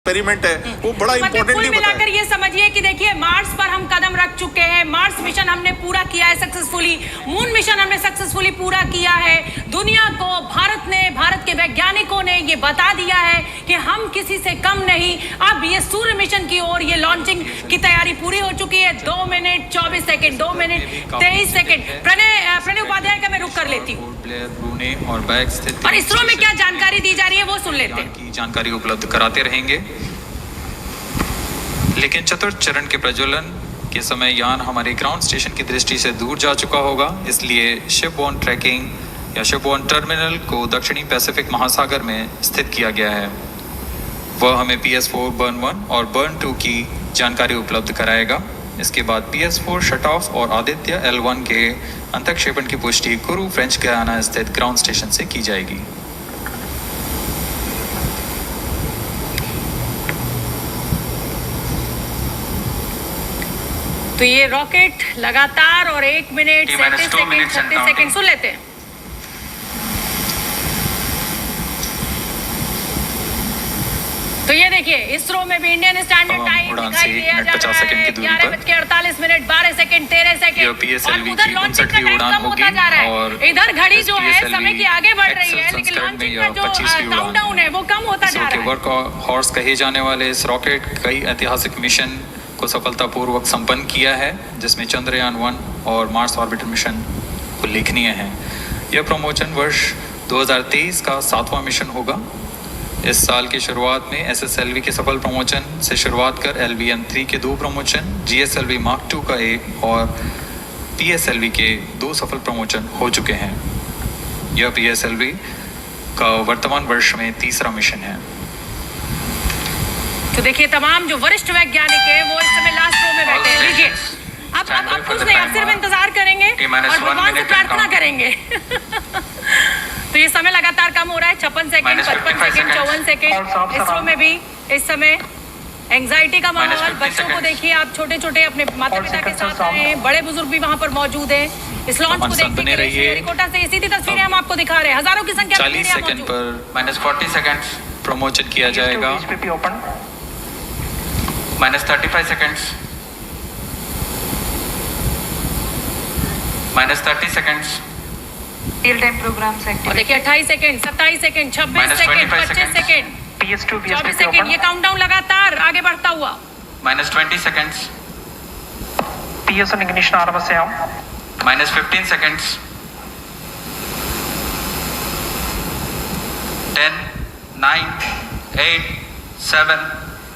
Experiment है वो बड़ा इंपॉर्टेंटली मिलाकर ये समझिए कि देखिए मार्स पर हम कदम रख चुके हैं, मार्स मिशन हमने पूरा किया है सक्सेसफुली, मून मिशन हमने सक्सेसफुली पूरा किया है। दुनिया को भारत के वैज्ञानिकों ने ये बता दिया है कि हम किसी से कम नहीं। अब ये सूर्य मिशन की ओर ये लॉन्चिंग की तैयारी पूरी हो चुकी है। 2 minute 24 second, 2 minute 23 second. Pranay Upadhyay का मैं रुक कर लेती हूँ और इसरो में क्या जानकारी दी जा रही है वो सुन लेते हैं। की जानकारी उपलब्ध कराते रहेंगे, लेकिन चतुर्थ चरण के प्रज्वलन के समय यान हमारे ग्राउंड स्टेशन की दृष्टि से दूर जा चुका होगा, इसलिए शिपबोर्न ट्रैकिंग या शिपबोर्न टर्मिनल को दक्षिणी पैसिफिक महासागर में स्थित किया गया है। वह हमें PS4 बर्न 1 और बर्न 2 की जानकारी उपलब्ध कराएगा। इसके बाद PS4 शट ऑफ और आदित्य L1 के अंतक्षेपण की पुष्टि कुरु फ्रेंच गयाना स्थित ग्राउंड स्टेशन से की जाएगी। तो ये रॉकेट लगातार और 1 मिनट 37 सेकंड 36 सेकंड सुन लेते हैं। तो ये देखिए इसरो में भी इंडियन स्टैंडर्ड टाइम दिखाई दिया जा रहा है 11:48 मिनट 12 सेकंड 13 सेकंड और उधर लॉन्चिंग का टाइम कम होता जा रहा है। इधर घड़ी जो है समय की आगे बढ़ रही है, लेकिन लॉन्चिंग का जो काउंटडाउन है वो कम होता जा रहा है। वर्क हॉर्स कहे जाने वाले इस रॉकेट कई ऐतिहासिक मिशन को सफलतापूर्वक संपन्न किया है, जिसमें चंद्रयान 1 और मार्स ऑर्बिटर मिशन उल्लेखनीय है। यह प्रमोशन वर्ष 2023 का 7वां मिशन होगा। इस साल की शुरुआत में SSLV के सफल प्रमोशन से शुरुआत कर LVM-3 के 2 प्रमोशन, GSLV Mark II का 1 और PSLV के 2 सफल प्रमोशन हो चुके हैं। यह PSLV का वर्तमान वर्ष में 3रा मिशन है। तो देखिए तमाम जो वरिष्ठ वैज्ञानिक है वो इस समय लास्ट रो में बैठे हैं। लीजिए अब कुछ नहीं, अब सिर्फ इंतजार करेंगे और भगवान से प्रार्थना करेंगे। तो ये समय लगातार कम हो रहा है, 56 सेकंड 55 सेकंड 54 सेकंड। इसरो में भी इस समय एंजाइटी का माहौल। बच्चों को देखिए आप, छोटे छोटे अपने माता पिता के साथ आए हैं, बड़े बुजुर्ग भी वहाँ पर मौजूद हैं। इस लॉन्च को देखने के लिए श्रीहरिकोटा से सीधी तस्वीरें हम आपको दिखा रहे हैं। हजारों की संख्या 40 सेकंड पर -40 सेकंड प्रमोशन किया जाएगा। -35 seconds, -30 seconds. Real time programme से और देखिए 28 second 27 second 26 second 25 second PS2 24 second. ये काउंटडाउन लगातार आगे बढ़ता हुआ। -20 सेकंड्स, PS1 इग्निशन आरंभ -15 सेकंड्स, 10 9 8 7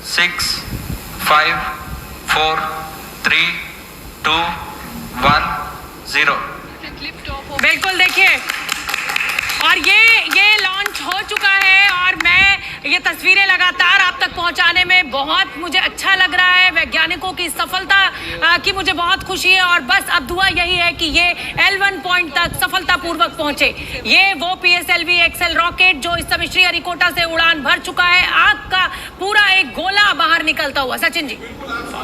6 5 4 3 2 1 0। बिल्कुल देखिए, और ये लॉन्च हो चुका है और मैं ये तस्वीरें लगातार आप तक पहुंचाने में बहुत मुझे अच्छा लग रहा है। वैज्ञानिकों की सफलता की मुझे बहुत खुशी है और बस अब दुआ यही है कि ये L1 पॉइंट तक सफलतापूर्वक पहुंचे। ये वो PSLV XL रॉकेट जो इस समय श्रीहरिकोटा से उड़ान भर चुका है, आग का पूरा एक गोला बाहर निकलता हुआ। सचिन जी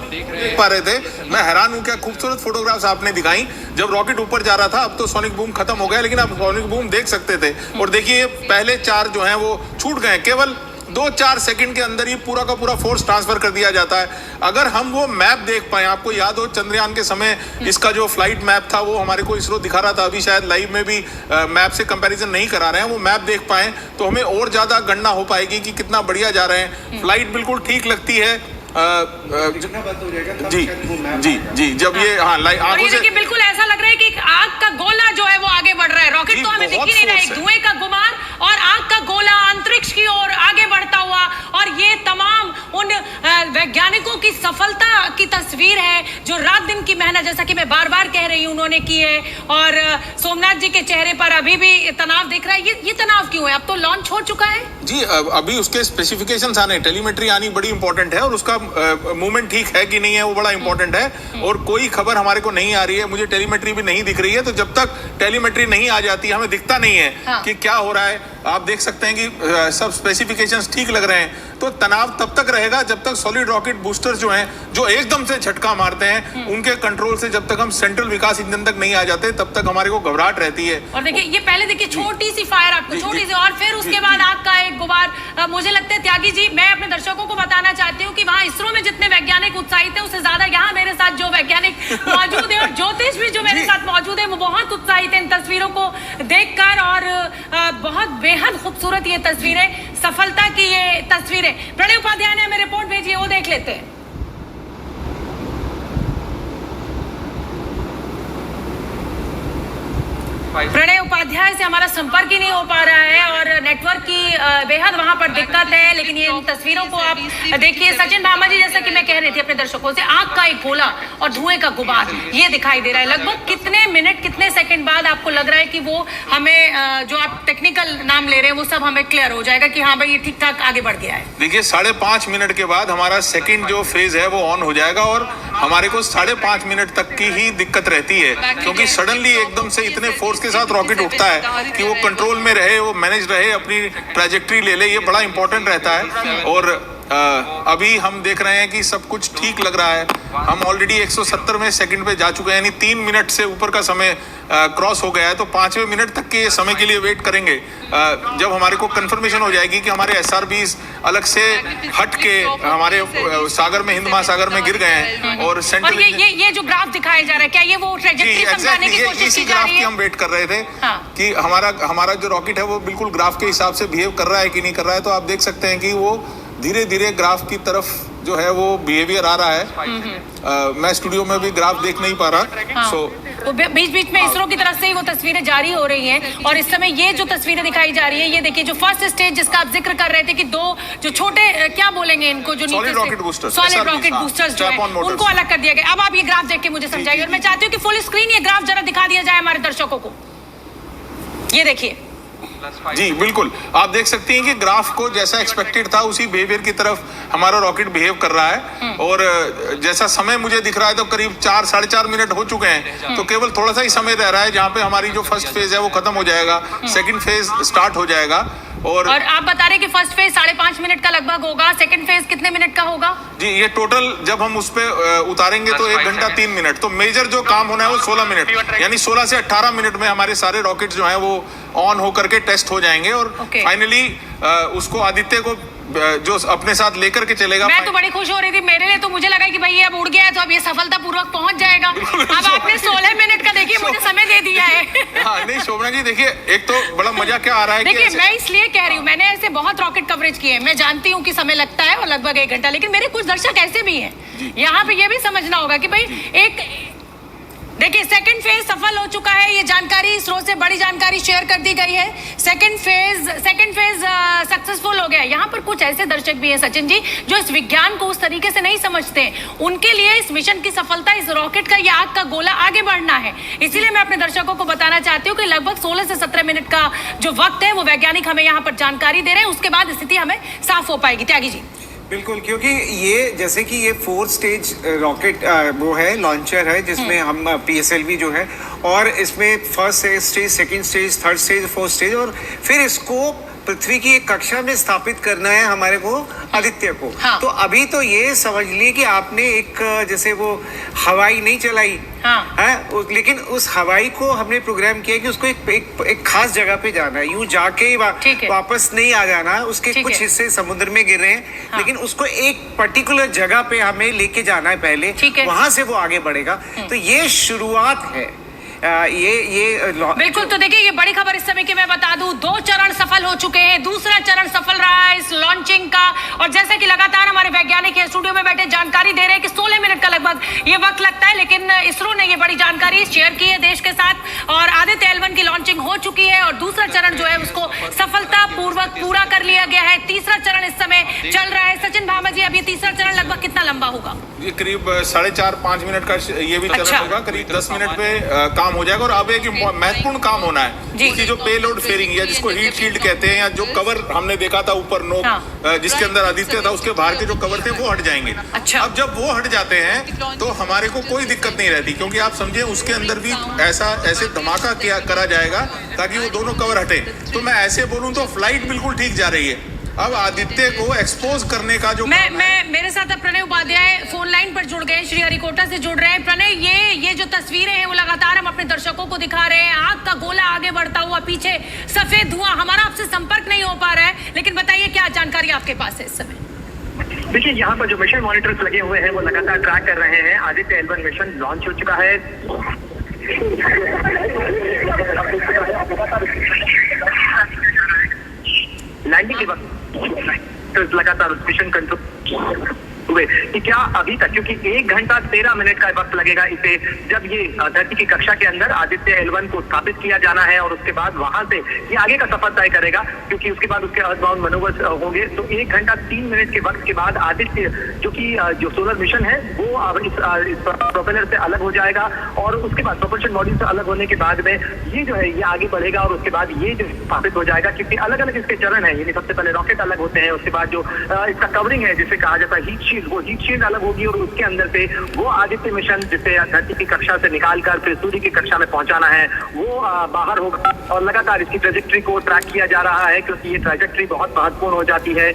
देख पा रहे थे, मैं हैरान हूँ, क्या खूबसूरत फोटोग्राफ्स आपने दिखाई जब रॉकेट ऊपर जा रहा था। अब तो सोनिक बूम खत्म हो गया, लेकिन आप सोनिक बूम देख सकते थे। और देखिए पहले 4 जो हैं वो छूट गए, केवल 2-4 सेकंड के अंदर ही पूरा का पूरा फोर्स ट्रांसफर कर दिया जाता है। अगर हम वो मैप देख पाए, आपको याद हो चंद्रयान के समय इसका जो फ्लाइट मैप था वो हमारे को इसरो दिखा रहा था, अभी शायद लाइव में भी मैप से कंपैरिजन नहीं करा रहे हैं, वो मैप देख पाए तो हमें और ज्यादा गणना हो पाएगी कि कितना बढ़िया जा रहे हैं। फ्लाइट बिल्कुल ठीक लगती है। जी जब ये आंखों से बिल्कुल ऐसा लग रहा है कि आग का गोला जो है वो आगे बढ़ रहा है। रॉकेट तो हमें दिख ही नहीं रहा है, धुएं का गुमान और आग का गोला अंतरिक्ष की ओर आगे बढ़ता हुआ। और ये तमाम उन वैज्ञानिकों की सफलता की तस्वीर है जो रात दिन की मेहनत, जैसा कि मैं बार बार कह रही हूं, उन्होंने की है। और सोमनाथ जी के चेहरे पर अभी भी तनाव दिख रहा है। ये तनाव क्यों है? अब तो लॉन्च हो चुका है जी। अभी उसके स्पेसिफिकेशंस आने, टेलीमेट्री आनी बड़ी इंपॉर्टेंट है और उसका मूवमेंट ठीक है कि नहीं है वो बड़ा इंपॉर्टेंट है। और कोई खबर हमारे को नहीं आ रही है, मुझे टेलीमेट्री भी नहीं दिख रही है। तो जब तक टेलीमेट्री नहीं आ जाती, हमें दिखता नहीं है कि क्या हो रहा है। आप देख सकते हैं कि सब स्पेसिफिकेशंस ठीक लग रहे हैं। तो तनाव तब तक रहेगा जब तक सॉलिड रॉकेट बूस्टर जो हैं, जो एकदम से झटका मारते हैं, उनके कंट्रोल से जब तक हम सेंट्रल विकास इंजन तक नहीं आ जाते, तब तक हमारे को घबराहट रहती है। और देखिए ये पहले देखिए छोटी सी फायर आपको, छोटी सी, और फिर उसके बाद आग का एक गुबार। मुझे लगता है त्यागी जी, मैं अपने दर्शकों को बताना चाहती हूँ कि वहाँ इसरो में जितने वैज्ञानिक उत्साहित है, उससे ज्यादा यहाँ मेरे साथ जो वैज्ञानिक मौजूद है और ज्योतिष भी जो मेरे साथ मौजूद है, वो बहुत उत्साहित है इन तस्वीरों को देखकर। और बहुत बेहद खूबसूरत ये तस्वीरें, सफलता की ये तस्वीरें। प्रणय उपाध्याय ने हमें रिपोर्ट भेजी है, वो देख लेते हैं। प्रणय उपाध्याय से हमारा संपर्क ही नहीं हो पा रहा है और नेटवर्क की बेहद वहां पर दिक्कत है। लेकिन ये इन तस्वीरों को आप देखिए। सचिन भामा जी, जैसा कि मैं कह रही थी अपने दर्शकों से, आग का एक गोला और धुएं का गुबार ये दिखाई दे रहा है। लगभग कितने मिनट, कितने सेकंड बाद आपको लग रहा है कि वो हमें, जो आप टेक्निकल नाम ले रहे हैं, वो सब हमें क्लियर हो जाएगा कि हाँ भाई ये ठीक ठाक आगे बढ़ गया है? देखिए 5.5 मिनट के बाद हमारा सेकंड जो फेज है वो ऑन हो जाएगा और हमारे को 5.5 मिनट तक की ही दिक्कत रहती है, क्योंकि सडनली एकदम से इतने फोर्स के साथ रॉकेट उठता है कि वो कंट्रोल में रहे, वो मैनेज रहे, अपनी ट्रैजेक्टरी ले ले, ये बड़ा इंपॉर्टेंट रहता है। और अभी हम देख रहे हैं कि सब कुछ ठीक लग रहा है। हम ऑलरेडी 170वें सेकंड पे जा चुके हैं, यानी 3 मिनट से ऊपर का समय क्रॉस हो गया है। तो 5वें मिनट तक के ये समय के लिए वेट करेंगे, जब हमारे को कंफर्मेशन हो जाएगी कि हमारे SRBs अलग से हट के हमारे सागर में, हिंद महासागर में गिर गए हैं। और सेंट्रल ये जो ग्राफ दिखाया जा रहा है, क्या ये वो ट्रैजेक्टरी समझाने की कोशिश की जा रही है? हम वेट कर रहे थे कि हमारा जो रॉकेट है वो बिल्कुल ग्राफ के हिसाब से बिहेव कर रहा है कि नहीं कर रहा है। तो आप देख सकते हैं कि वो धीरे धीरे ग्राफ की तरफ जो है वो बिहेवियर आ रहा है। मैं स्टूडियो में भी ग्राफ देख नहीं पा रहा। तो बीच बीच में इसरो की तरफ से ही वो तस्वीरें जारी हो रही हैं। और इस समय ये जो तस्वीरें दिखाई जा रही है, ये देखिए जो फर्स्ट स्टेज जिसका आप जिक्र कर रहे थे कि 2 जो छोटे, क्या बोलेंगे इनको, जो सॉलिड रॉकेट बूस्टर्स जो है, उनको अलग कर दिया गया। अब आप ये ग्राफ देख के मुझे समझाइए, और मैं चाहती हूँ कि फुल स्क्रीन ये ग्राफ जरा दिखा दिया जाए हमारे दर्शकों को। ये देखिए जी, बिल्कुल आप देख सकती हैं कि ग्राफ को जैसा एक्सपेक्टेड था उसी बिहेवियर की तरफ हमारा रॉकेट बिहेव कर रहा है। और जैसा समय मुझे दिख रहा है तो करीब 4-4.5 मिनट हो चुके हैं। तो केवल थोड़ा सा ही समय रह रहा है जहाँ पे हमारी जो फर्स्ट फेज है वो खत्म हो जाएगा, सेकंड फेज स्टार्ट हो जाएगा। और आप बता रहे कि फर्स्ट फेज 5.5 मिनट का लगभग होगा, सेकंड फेज कितने मिनट का होगा? जी, ये टोटल जब हम उस पे उतारेंगे तो 1 घंटा 3 मिनट। तो मेजर जो काम होना है वो 16 मिनट, यानी 16 से 18 मिनट में हमारे सारे रॉकेट जो हैं वो ऑन होकर के टेस्ट हो जाएंगे। और फाइनली उसको आदित्य को जो अपने साथ लेकर के चलेगा। मैं तो बड़ी खुश हो रही थी, मेरे लिए तो मुझे लगा कि भाई ये अब उड़ गया है तो अब ये सफलतापूर्वक पहुंच जाएगा। अब आपने 16 मिनट का देखिए मुझे समय दे दिया है। हाँ, नहीं शोभना जी, देखिए एक तो बड़ा मजा क्या आ रहा है। देखिए मैं इसलिए कह रही हूँ, मैंने ऐसे बहुत रॉकेट कवरेज किए हैं, मैं जानती हूँ कि समय लगता है और लगभग 1 घंटा, लेकिन मेरे कुछ दर्शक ऐसे भी हैं, यहाँ पे ये भी समझना होगा कि भाई एक देखिए सेकंड फेज सफल हो चुका है। ये जानकारी इसरो से बड़ी जानकारी शेयर कर दी गई है। सेकंड फेज सक्सेसफुल हो गया। यहाँ पर कुछ ऐसे दर्शक भी हैं सचिन जी जो इस विज्ञान को उस तरीके से नहीं समझते हैं। उनके लिए इस मिशन की सफलता, इस रॉकेट का, ये आग का गोला आगे बढ़ना है। इसीलिए मैं अपने दर्शकों को बताना चाहती हूँ कि लगभग 16 से 17 मिनट का जो वक्त है वो वैज्ञानिक हमें यहाँ पर जानकारी दे रहे हैं, उसके बाद स्थिति हमें साफ हो पाएगी। त्यागी जी बिल्कुल, क्योंकि ये जैसे कि ये 4 स्टेज रॉकेट वो है, लॉन्चर है, जिसमें हम PSLV जो है, और इसमें first stage, second stage, third stage, fourth stage, और फिर इसको पृथ्वी की एक कक्षा में स्थापित करना है हमारे को, आदित्य को। हाँ। तो अभी तो ये समझ लिए कि आपने एक जैसे वो हवाई नहीं चलाई, हाँ। है, लेकिन उस हवाई को हमने प्रोग्राम किया कि उसको एक खास जगह पे जाना है, यूं जाके वापस नहीं आ जाना। उसके कुछ हिस्से समुद्र में गिर रहे हैं, हाँ। लेकिन उसको एक पर्टिकुलर जगह पे हमें लेके जाना है पहले, वहां से वो आगे बढ़ेगा। तो ये शुरुआत है। ये बिल्कुल। तो देखिए ये बड़ी खबर इस समय की मैं बता दूं, 2 चरण सफल हो चुके हैं, दूसरा चरण सफल रहा है इस लॉन्चिंग का। और जैसे कि लगातार हमारे वैज्ञानिक स्टूडियो में बैठे जानकारी दे रहे हैं कि 16 मिनट का लगभग ये वक्त लगता है, लेकिन इसरो ने ये बड़ी जानकारी शेयर की है देश के साथ। और आदित्य L1 की लॉन्चिंग हो चुकी है और दूसरा चरण जो है उसको सफलतापूर्वक पूरा कर लिया गया है। तीसरा चरण इस समय चल रहा है। सचिन भामा जी, अब ये तीसरा चरण लगभग कितना लंबा लंबा होगा? ये करीब 4.5-5 मिनट का ये भी चलन अच्छा। होगा, करीब 10 मिनट पे काम हो जाएगा। और अब एक महत्वपूर्ण काम होना है, जी। उसकी जो पेलोड फेयरिंग या जिसको हीट शील्ड कहते हैं, या जो कवर हमने देखा था ऊपर नोक हाँ। जिसके अंदर आदित्य था, उसके बाहर के जो कवर थे वो हट जाएंगे। अच्छा। अब जब वो हट जाते हैं तो हमारे को कोई दिक्कत नहीं रहती, क्योंकि आप समझे उसके अंदर भी ऐसे धमाका किया करा जाएगा ताकि वो दोनों कवर हटे। तो मैं ऐसे बोलूं तो फ्लाइट बिल्कुल ठीक जा रही है। अब आदित्य को एक्सपोज करने का जो मैं मेरे साथ अब प्रणय उपाध्याय फोन लाइन पर जुड़ गए, श्रीहरिकोटा से जुड़ रहे हैं। प्रणय, ये जो तस्वीरें हैं वो लगातार हम अपने दर्शकों को दिखा रहे हैं, आग का गोला आगे बढ़ता हुआ, पीछे सफेद धुआं। हमारा आपसे संपर्क नहीं हो पा रहा है, लेकिन बताइए क्या जानकारी आपके पास है इस समय? देखिए, यहाँ पर जो मिशन मॉनिटर्स लगे हुए हैं वो लगातार ट्रैक कर रहे हैं। आदित्य L1 मिशन लॉन्च हो चुका है। लैंडिंग के वक्त लगातार मिशन कंट्रोल हुए कि क्या अभी तक, क्योंकि 1 घंटा 13 मिनट का वक्त लगेगा इसे, जब ये धरती की कक्षा के अंदर आदित्य L1 को स्थापित किया जाना है और उसके बाद वहां से ये आगे का सफर तय करेगा, क्योंकि उसके बाद उसके अर्थबाउंड मनोवर्स होंगे। तो 1 घंटा 3 मिनट के वक्त के बाद आदित्य जो सोलर मिशन है वो अब इस प्रोपेलर से अलग हो जाएगा, और उसके बाद प्रोपल्शन मॉड्यूल से अलग होने के बाद में ये जो है ये आगे बढ़ेगा, और उसके बाद ये जो स्थापित हो जाएगा, क्योंकि अलग अलग इसके चरण है। यानी सबसे पहले रॉकेट अलग होते हैं, उसके बाद जो इसका कवरिंग है जिसे कहा जाता है हीट शील्ड, वो हीट शील्ड अलग होगी, और उसके अंदर से वो आदित्य मिशन जिसे धरती की कक्षा से निकालकर फिर सूर्य की कक्षा में पहुंचाना है वो बाहर होगा। और लगातार इसकी ट्रेजेक्ट्री को ट्रैक किया जा रहा है, क्योंकि ये ट्रेजेक्ट्री बहुत महत्वपूर्ण हो जाती है।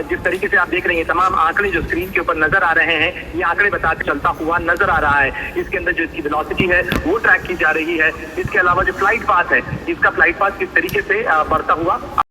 जिस तरीके से आप देख रहे हैं तमाम आंकड़े जो स्क्रीन के ऊपर नजर आ रहे हैं, ये आंकड़े बताते चलता हुआ नजर आ रहा है। इसके अंदर जो इसकी वेलोसिटी है वो ट्रैक की जा रही है। इसके अलावा जो फ्लाइट पाथ है, इसका फ्लाइट पाथ किस तरीके से बढ़ता हुआ